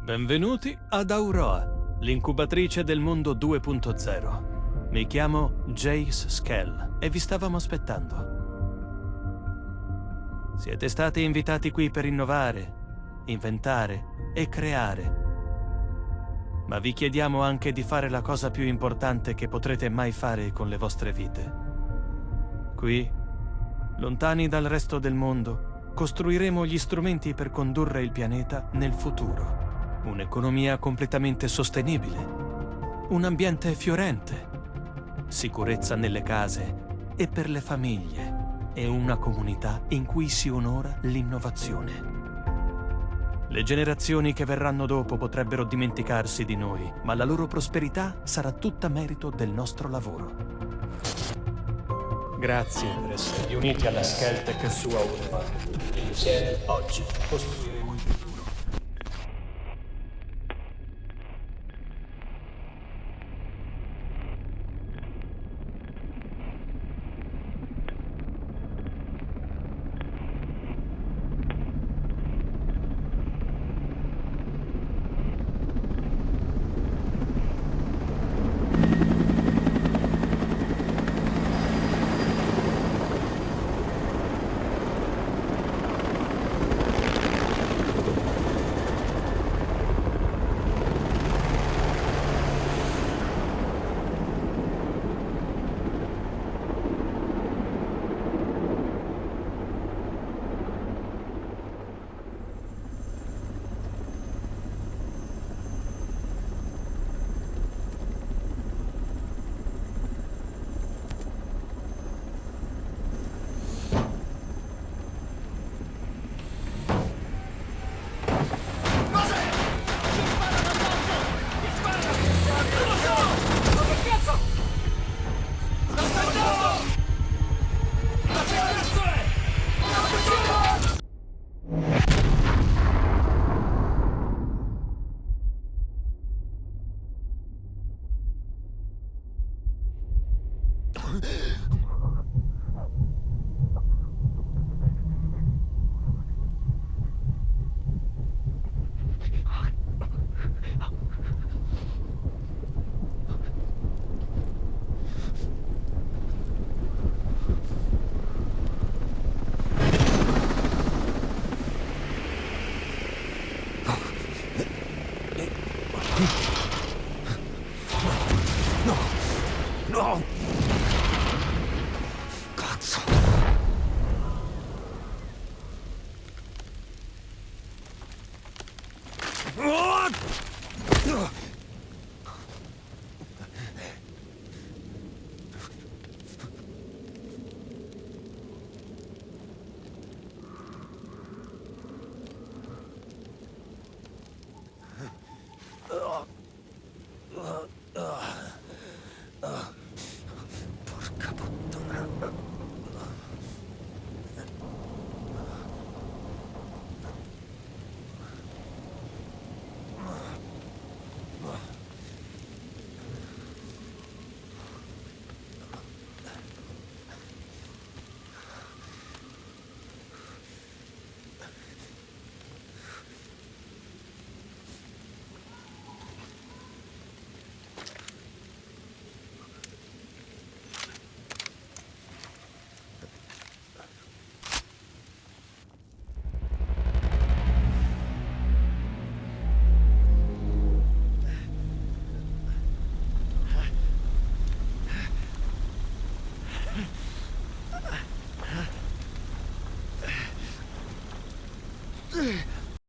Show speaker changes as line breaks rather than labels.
Benvenuti ad Aurora, l'incubatrice del mondo 2.0. Mi chiamo Jace Skell e vi stavamo aspettando. Siete stati invitati qui per innovare, inventare e creare. Ma vi chiediamo anche di fare la cosa più importante che potrete mai fare con le vostre vite. Qui, lontani dal resto del mondo, costruiremo gli strumenti per condurre il pianeta nel futuro. Un'economia completamente sostenibile, un ambiente fiorente, sicurezza nelle case e per le famiglie e una comunità in cui si onora l'innovazione. Le generazioni che verranno dopo potrebbero dimenticarsi di noi, ma la loro prosperità sarà tutta merito del nostro lavoro. Grazie per esservi uniti alla Skeltec su Aurora. Insieme, oggi, costruiremo il futuro.